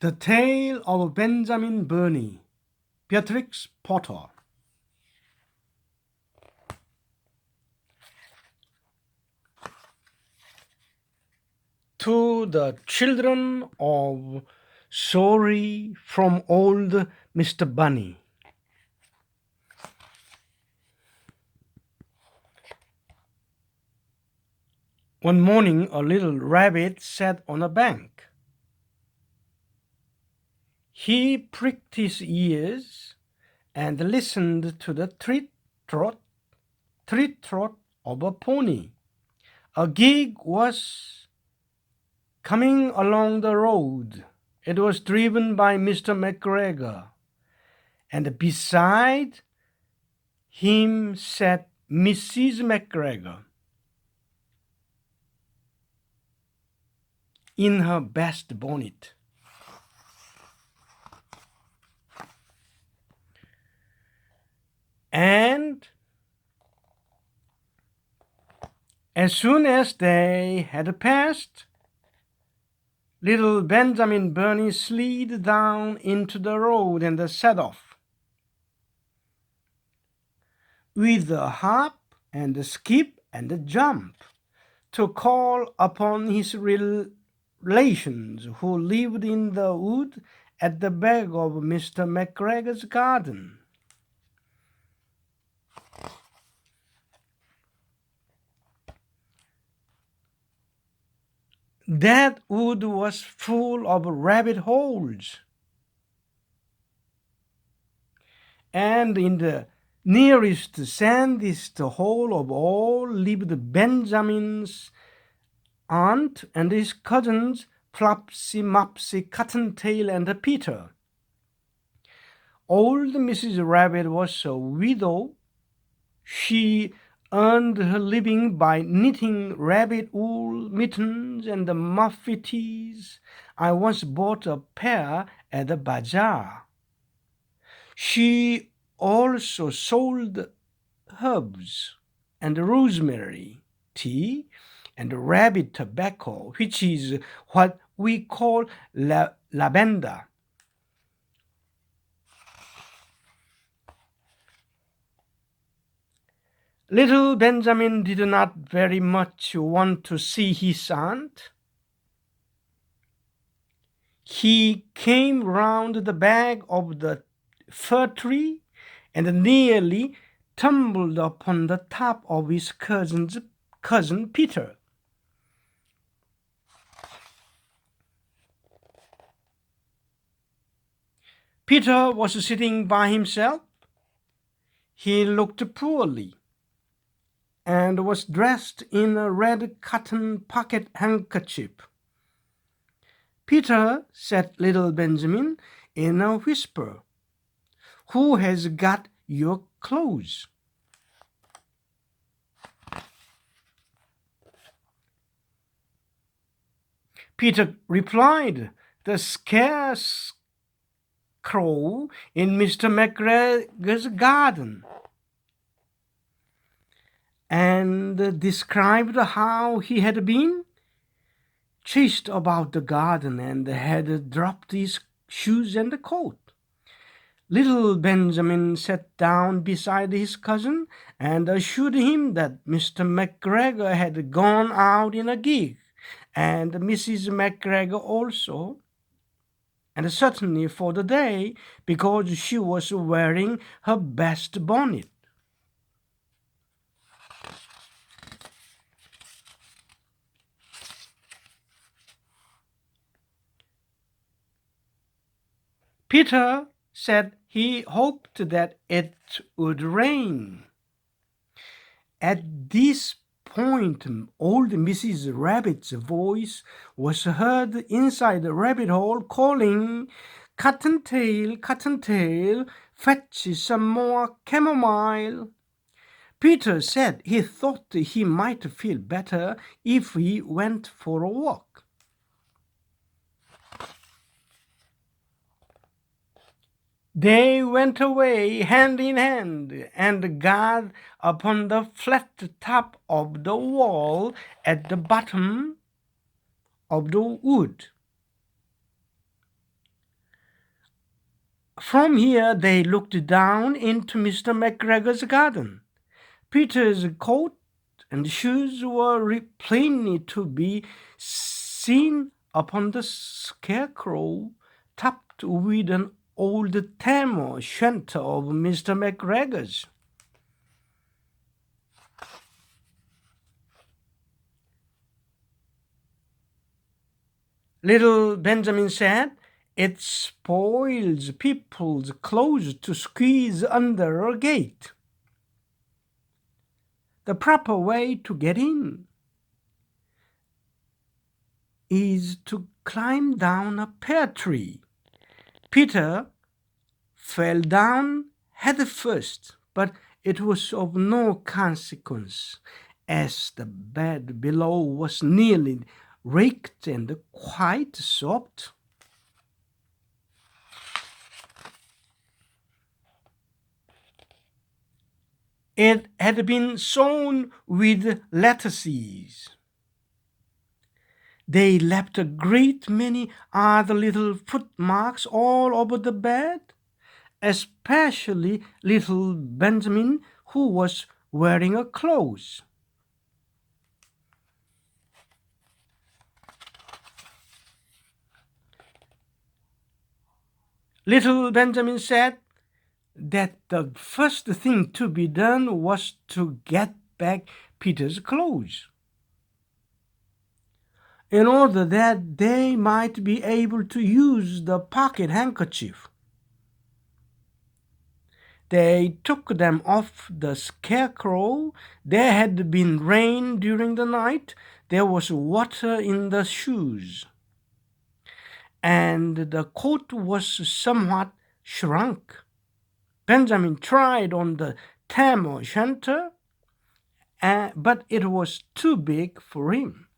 The Tale of Benjamin Burney, Beatrix Potter. To the children of Sorry from old Mr. Bunny. One morning, a little rabbit sat on a bank. He pricked his ears and listened to the treat-trot of a pony. A gig was coming along the road. It was driven by Mr. McGregor, and beside him sat Mrs. McGregor in her best bonnet. And as soon as they had passed, little Benjamin Burney slid down into the road and set off. With a hop and a skip and a jump to call upon his relations who lived in the wood at the back of Mr. McGregor's garden. That wood was full of rabbit holes, and in the nearest sandiest hole of all lived Benjamin's aunt and his cousins Flopsy, Mopsy, Cottontail, and Peter. Old Mrs. Rabbit was a widow. She earned her living by knitting rabbit wool mittens and muffatees. I once bought a pair at the bazaar. She also sold herbs and rosemary, tea, and rabbit tobacco, which is what we call lavender. Little Benjamin did not very much want to see his aunt. He came round the back of the fir tree and nearly tumbled upon the top of his cousin Peter. Peter was sitting by himself. He looked poorly and was dressed in a red cotton pocket handkerchief. Peter, said little Benjamin in a whisper, "Who has got your clothes?" Peter replied, "The scarecrow in Mr. McGregor's garden," and described how he had been chased about the garden and had dropped his shoes and coat. Little Benjamin sat down beside his cousin and assured him that Mr. McGregor had gone out in a gig, and Mrs. McGregor also, and certainly for the day, because she was wearing her best bonnet. Peter said he hoped that it would rain. At this point, old Mrs. Rabbit's voice was heard inside the rabbit hole calling, "Cottontail, Cottontail, fetch some more chamomile." Peter said he thought he might feel better if he went for a walk. They went away hand in hand and got upon the flat top of the wall at the bottom of the wood. From here they looked down into Mr. McGregor's garden. Peter's coat and shoes were plainly to be seen upon the scarecrow topped with an old tam o' shanter of Mr. McGregor's. Little Benjamin said, "It spoils people's clothes to squeeze under a gate. The proper way to get in is to climb down a pear tree." Peter fell down head first, but it was of no consequence, as the bed below was nearly raked and quite soft. It had been sown with lettuces. They left a great many other little footmarks all over the bed, especially little Benjamin, who was wearing a clothes. Little Benjamin said that the first thing to be done was to get back Peter's clothes, in order that they might be able to use the pocket handkerchief. They took them off the scarecrow. There had been rain during the night. There was water in the shoes, and the coat was somewhat shrunk. Benjamin tried on the tam o' shanter, but it was too big for him.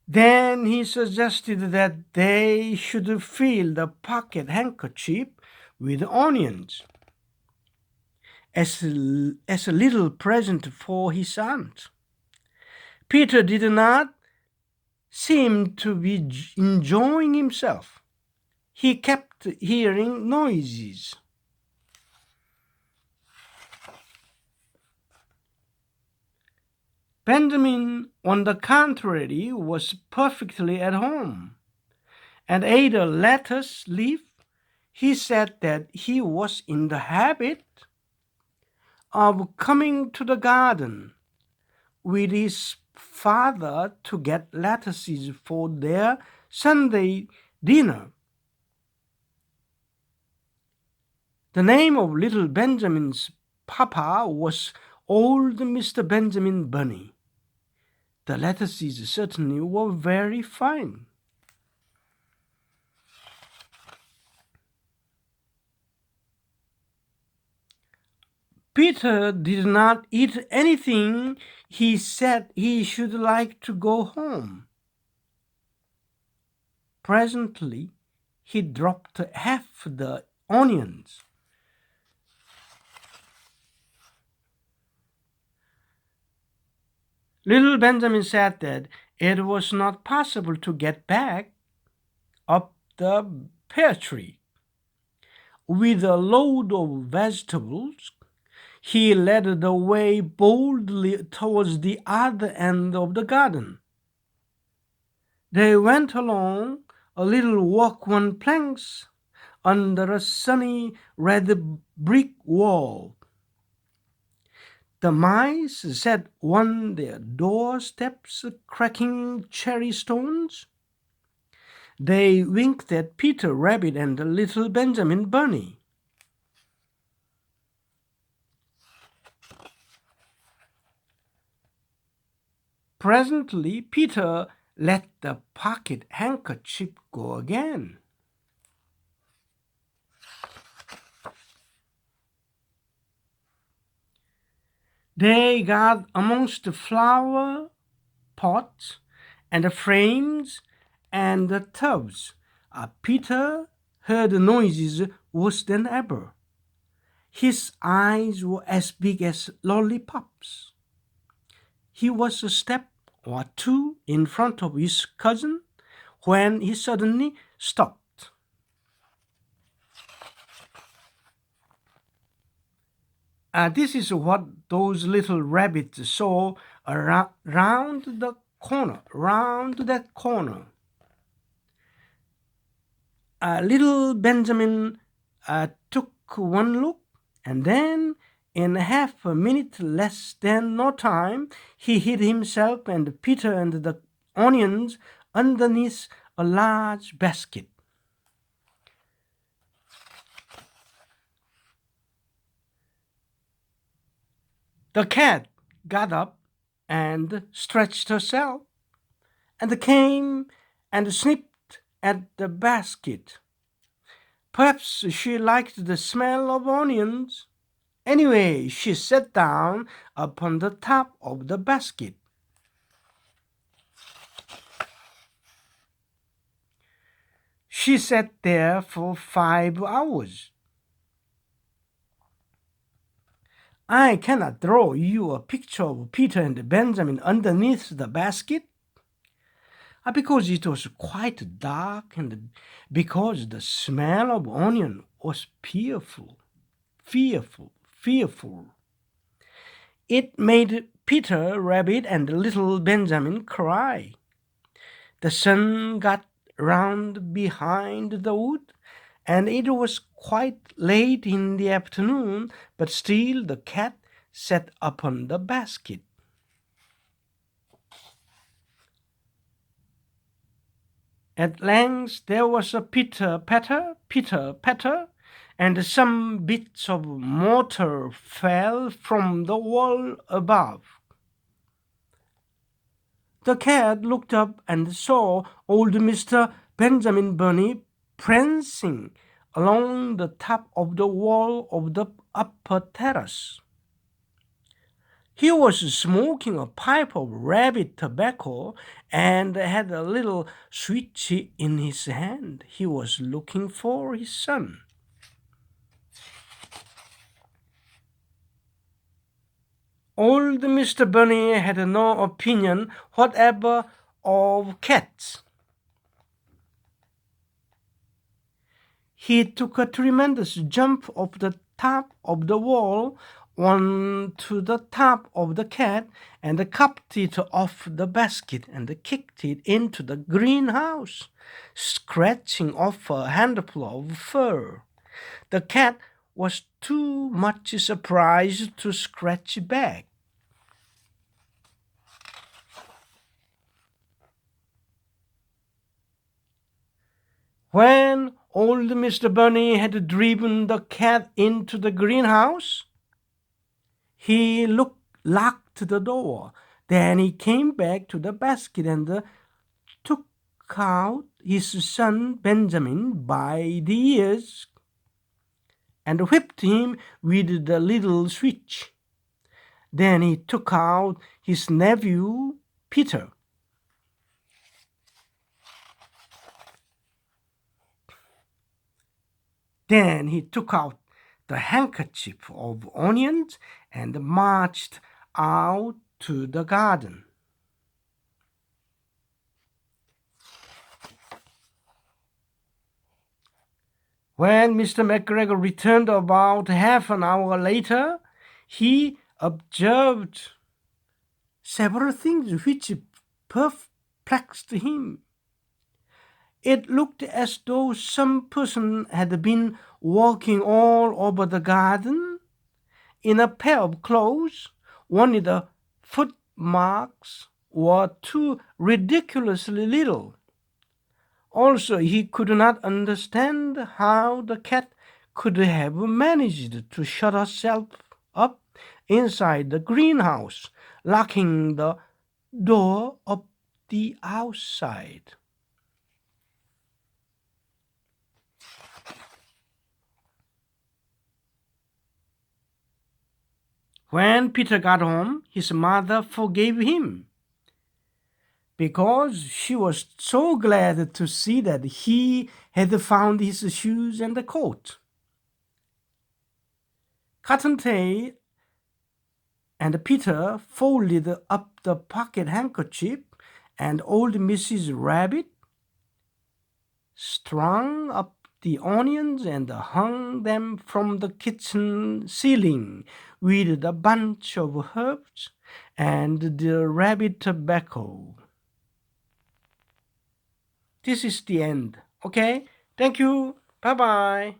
Then he suggested that they should fill the pocket handkerchief with onions as a little present for his aunt. Peter did not seem to be enjoying himself. He kept hearing noises. Benjamin, on the contrary, was perfectly at home, and ate a lettuce leaf. He said that he was in the habit of coming to the garden with his father to get lettuces for their Sunday dinner. The name of little Benjamin's papa was old Mr. Benjamin Bunny. The lettuces certainly were very fine. Peter did not eat anything. He said he should like to go home. Presently, he dropped half the onions. Little Benjamin said that it was not possible to get back up the pear tree. With a load of vegetables, he led the way boldly towards the other end of the garden. They went along a little walk on planks under a sunny red brick wall. The mice sat on their doorsteps cracking cherry stones. They winked at Peter Rabbit and little Benjamin Bunny. Presently, Peter let the pocket handkerchief go again. They got amongst the flower pots and the frames and the tubs. Peter heard noises worse than ever. His eyes were as big as lollipops. He was a step or two in front of his cousin when he suddenly stopped. This is what those little rabbits saw round the corner, round that corner. Little Benjamin took one look, and then in half a minute less than no time, he hid himself and Peter and the onions underneath a large basket. The cat got up and stretched herself, and came and snipped at the basket. Perhaps she liked the smell of onions. Anyway, she sat down upon the top of the basket. She sat there for 5 hours. I cannot draw you a picture of Peter and Benjamin underneath the basket, because it was quite dark and because the smell of onion was fearful. It made Peter Rabbit and little Benjamin cry. The sun got round behind the wood, and it was quite late in the afternoon, but still the cat sat upon the basket. At length there was a pitter-patter, and some bits of mortar fell from the wall above. The cat looked up and saw old Mr. Benjamin Bunny prancing along the top of the wall of the upper terrace. He was smoking a pipe of rabbit tobacco and had a little switch in his hand. He was looking for his son. Old Mr. Bunny had no opinion whatever of cats. He took a tremendous jump off the top of the wall onto the top of the cat and cupped it off the basket and kicked it into the greenhouse, scratching off a handful of fur. The cat was too much surprised to scratch back. When old Mr. Bunny had driven the cat into the greenhouse, he locked the door. Then he came back to the basket and took out his son Benjamin by the ears and whipped him with the little switch. Then he took out his nephew Peter. Then he took out the handkerchief of onions and marched out to the garden. When Mr. McGregor returned about half an hour later, he observed several things which perplexed him. It looked as though some person had been walking all over the garden in a pair of clothes. Only the footmarks were too ridiculously little. Also, he could not understand how the cat could have managed to shut herself up inside the greenhouse, locking the door of the outside. When Peter got home, his mother forgave him, because she was so glad to see that he had found his shoes and the coat. Cottontail and Peter folded up the pocket handkerchief, and old Mrs. Rabbit strung up the onions and hung them from the kitchen ceiling with a bunch of herbs and the rabbit tobacco. This is the end. Okay? Thank you. Bye bye.